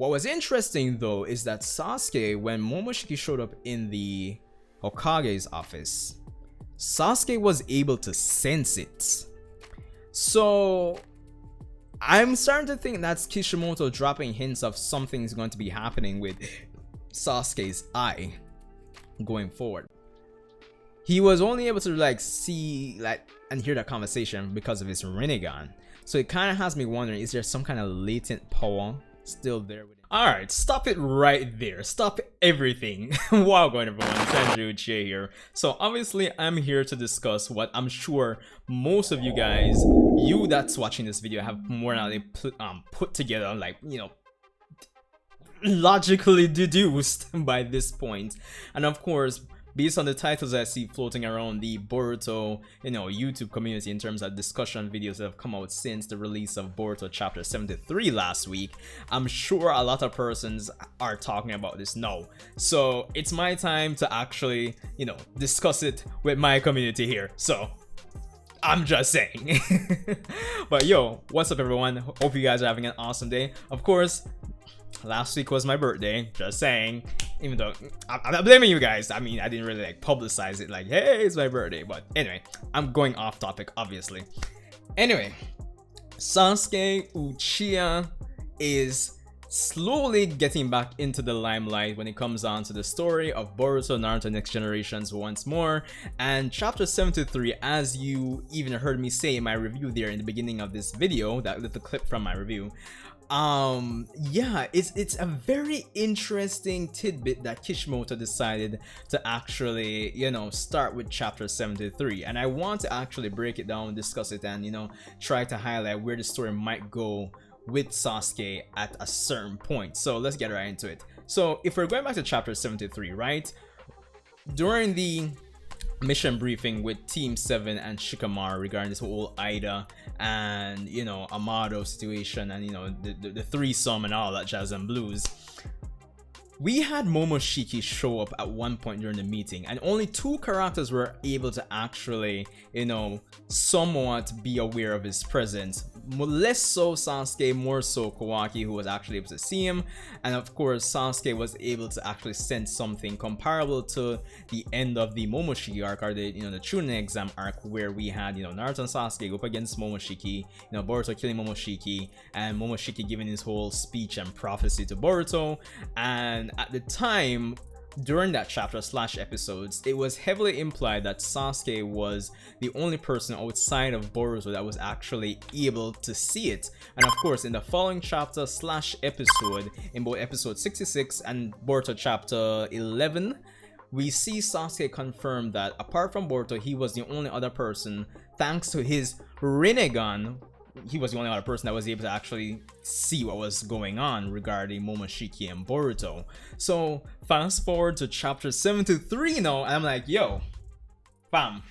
What was interesting though is that Sasuke, when Momoshiki showed up in the Hokage's office, Sasuke was able to sense it. So I'm starting to think that's Kishimoto dropping hints of something's going to be happening with Sasuke's eye going forward. He was only able to like see like and hear that conversation because of his Rinnegan. So it kind of has me wondering, is there some kind of latent power still there with him? Alright, stop it right there. Stop everything. Wow, going everyone, Sasuke Uchiha here. So obviously I'm here to discuss what I'm sure most of you guys, you that's watching this video, have more than likely put together, like, you know, logically deduced by this point. And of course, based on the titles I see floating around the Boruto, you know, YouTube community in terms of discussion videos that have come out since the release of Boruto Chapter 73 last week, I'm sure a lot of persons are talking about this now. So it's my time to actually, you know, discuss it with my community here. So I'm just saying. But yo, what's up everyone? Hope you guys are having an awesome day. Of course, last week was my birthday, just saying, even though I'm not blaming you guys. I mean, I didn't really like publicize it like, hey, it's my birthday. But anyway, I'm going off topic, obviously. Anyway, Sasuke Uchiha is slowly getting back into the limelight when it comes on to the story of Boruto Naruto Next Generations once more. And chapter 73, as you even heard me say in my review there in the beginning of this video, that little clip from my review, yeah, it's a very interesting tidbit that Kishimoto decided to actually, you know, start with chapter 73, and I want to actually break it down, discuss it, and, you know, try to highlight where the story might go with Sasuke at a certain point. So let's get right into it. So if we're going back to chapter 73, right, during the mission briefing with Team 7 and Shikamaru regarding this whole Ida and, you know, Amado situation and, you know, the threesome and all that jazz and blues, we had Momoshiki show up at one point during the meeting, and only 2 characters were able to actually, you know, somewhat be aware of his presence. Less so Sasuke, more so Kawaki, who was actually able to see him. And of course Sasuke was able to actually sense something comparable to the end of the Momoshiki arc, or the, you know, the Chunin exam arc, where we had, you know, Naruto and Sasuke go up against Momoshiki, you know, Boruto killing Momoshiki, and Momoshiki giving his whole speech and prophecy to Boruto. And at the time, during that chapter / episodes, it was heavily implied that Sasuke was the only person outside of Boruto that was actually able to see it. And of course, in the following chapter / episode, in both episode 66 and Boruto chapter 11, we see Sasuke confirm that apart from Boruto, he was the only other person, thanks to his Rinnegan, he was the only other person that was able to actually see what was going on regarding Momoshiki and Boruto. So fast forward to chapter 73 now, and I'm like, yo, fam,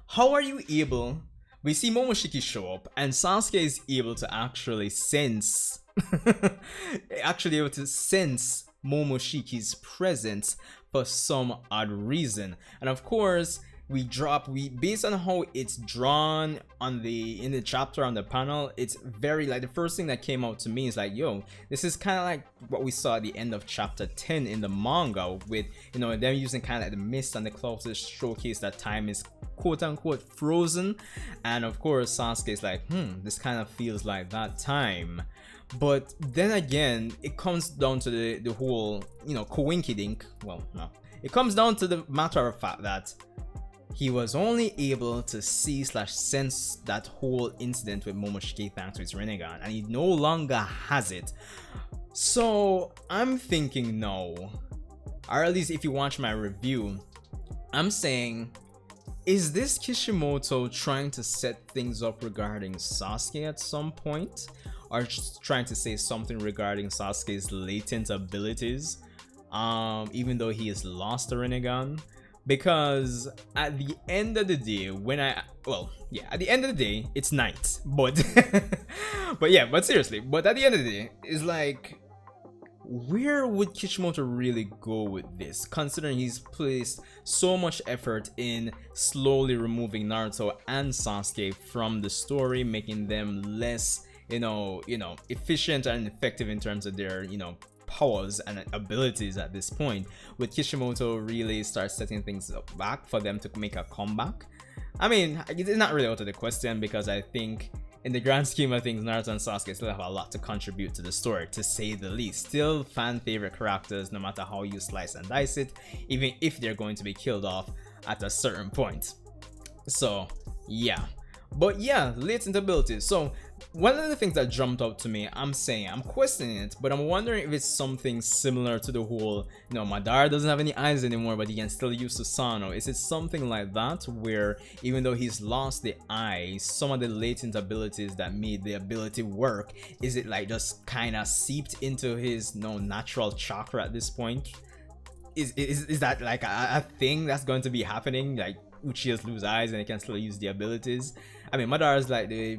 how are you able? We see Momoshiki show up, and Sasuke is able to actually sense, Momoshiki's presence for some odd reason. And of course, we based on how it's drawn on in the chapter on the panel, it's very like, the first thing that came out to me is like, yo, this is kind of like what we saw at the end of chapter 10 in the manga, with, you know, them using kind of like the mist and the clouds to showcase that time is quote unquote frozen. And of course Sasuke is like, this kind of feels like that time. But then again, it comes down to the whole, you know, coinkydink. Well, no, it comes down to the matter of fact that he was only able to see / sense that whole incident with Momoshiki thanks to his Rinnegan, and he no longer has it. So I'm thinking no, or at least if you watch my review, I'm saying, is this Kishimoto trying to set things up regarding Sasuke at some point, or just trying to say something regarding Sasuke's latent abilities, even though he has lost the Rinnegan? Because at the end of the day, at the end of the day, it's night, but but seriously, but at the end of the day, it's like, where would Kishimoto really go with this, considering he's placed so much effort in slowly removing Naruto and Sasuke from the story, making them less efficient and effective in terms of their, powers and abilities at this point. With Kishimoto really start setting things back for them to make a comeback. I mean, it's not really out of the question, because I think in the grand scheme of things, Naruto and Sasuke still have a lot to contribute to the story, to say the least. Still fan favorite characters, no matter how you slice and dice it, even if they're going to be killed off at a certain point. So yeah, but yeah, latent abilities. So one of the things that jumped out to me, I'm questioning it, but I'm wondering if it's something similar to the whole, Madara doesn't have any eyes anymore, but he can still use Susanoo. Is it something like that, where even though he's lost the eyes, some of the latent abilities that made the ability work, is it like just kind of seeped into his natural chakra at this point? Is that like a thing that's going to be happening? Like Uchihas lose eyes and they can still use the abilities. I mean, Madara is like the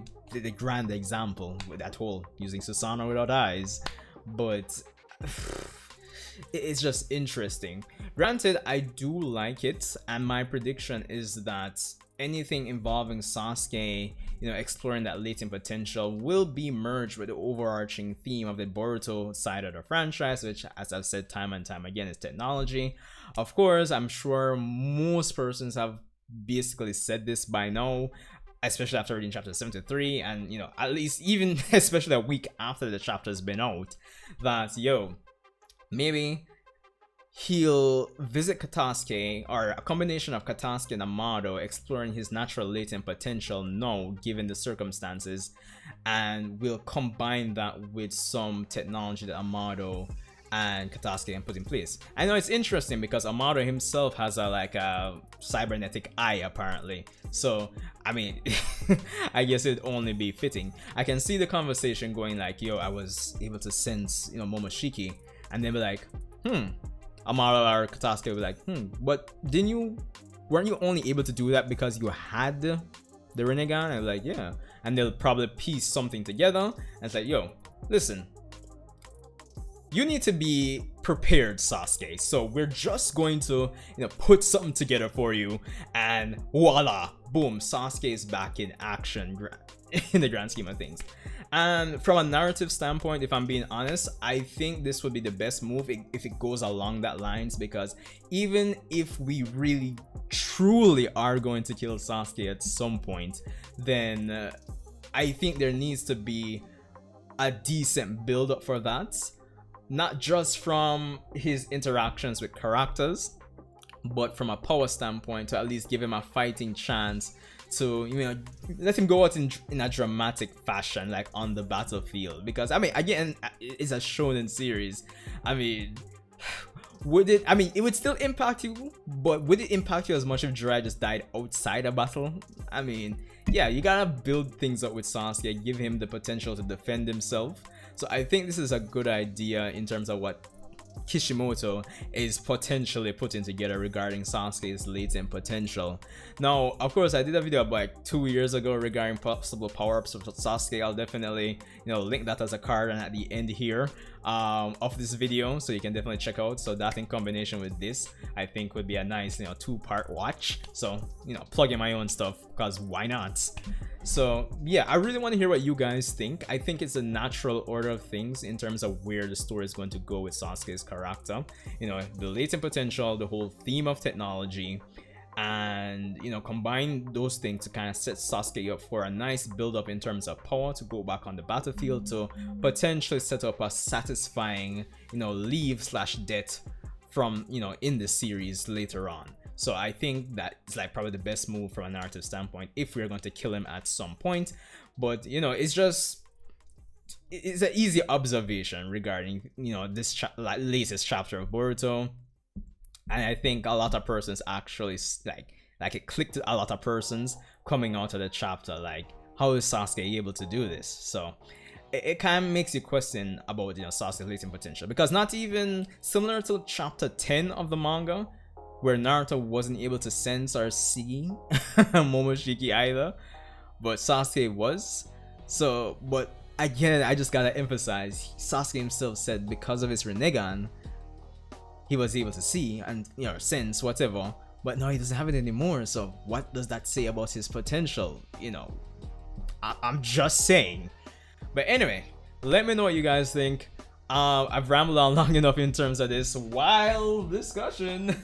grand example with that whole using Susanoo without eyes, but it's just interesting. Granted, I do like it, and my prediction is that anything involving Sasuke, exploring that latent potential, will be merged with the overarching theme of the Boruto side of the franchise, which, as I've said time and time again, is technology. Of course, I'm sure most persons have basically said this by now, especially after reading chapter 73, and at least even especially a week after the chapter has been out, that maybe he'll visit Katasuke, or a combination of Katasuke and Amado, exploring his natural latent potential now given the circumstances, and we'll combine that with some technology that Amado and Katasuke can put in place. I know it's interesting because Amado himself has a cybernetic eye apparently, so I mean I guess it'd only be fitting. I can see the conversation going like, I was able to sense Momoshiki, and then be like, Amado or Katasuke will be like, but weren't you only able to do that because you had the Rinnegan? And like, yeah, and they'll probably piece something together and it's like, listen, you need to be prepared, Sasuke. So we're just going to, put something together for you, and voila, boom, Sasuke is back in action in the grand scheme of things. And from a narrative standpoint, if I'm being honest, I think this would be the best move if it goes along that lines, because even if we really truly are going to kill Sasuke at some point, then I think there needs to be a decent build up for that. Not just from his interactions with characters, but from a power standpoint, to at least give him a fighting chance to, let him go out in a dramatic fashion, like on the battlefield. Because I mean, again, it's a shonen series. I mean, it would still impact you, but would it impact you as much if Jiraiya just died outside a battle? I mean, yeah, you gotta build things up with Sasuke, give him the potential to defend himself. So I think this is a good idea in terms of what Kishimoto is potentially putting together regarding Sasuke's latent potential. Now, of course, I did a video about like 2 years ago regarding possible power-ups of Sasuke. I'll definitely, link that as a card and at the end here of this video, so you can definitely check out. So that in combination with this, I think would be a nice, 2-part watch. So, plug in my own stuff, because why not? So yeah, I really want to hear what you guys think. I think it's a natural order of things in terms of where the story is going to go with Sasuke's character. The latent potential, the whole theme of technology, and combine those things to kind of set Sasuke up for a nice build up in terms of power to go back on the battlefield, to potentially set up a satisfying leave/death from in the series later on. So I think that it's like probably the best move from a narrative standpoint if we're going to kill him at some point. But it's an easy observation regarding this latest chapter of Boruto, and I think a lot of persons actually like it clicked to a lot of persons coming out of the chapter, like, how is Sasuke able to do this? So it kind of makes you question about Sasuke's latent potential, because not even similar to chapter 10 of the manga, where Naruto wasn't able to sense or see Momoshiki either, but Sasuke was. So, but again, I just gotta emphasize, Sasuke himself said because of his Rinnegan, he was able to see and sense whatever, but now he doesn't have it anymore. So what does that say about his potential? I'm just saying. But anyway, let me know what you guys think. I've rambled on long enough in terms of this wild discussion.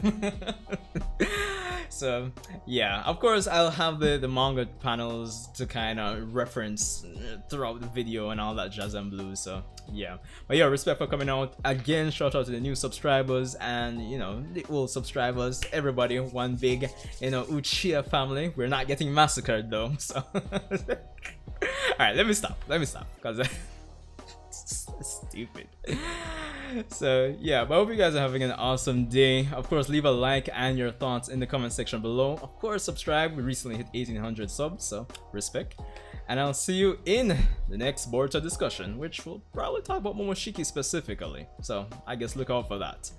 So yeah, of course I'll have the manga panels to kind of reference throughout the video and all that jazz and blues. So yeah, but yeah, respect for coming out again. Shout out to the new subscribers and, you know, the old subscribers, everybody. One big, you know, Uchiha family. We're not getting massacred though, so all right, let me stop because stupid. So yeah, but I hope you guys are having an awesome day. Of course, leave a like and your thoughts in the comment section below. Of course, subscribe. We recently hit 1800 subs, so respect. And I'll see you in the next Boruto discussion, which will probably talk about Momoshiki specifically. So I guess look out for that.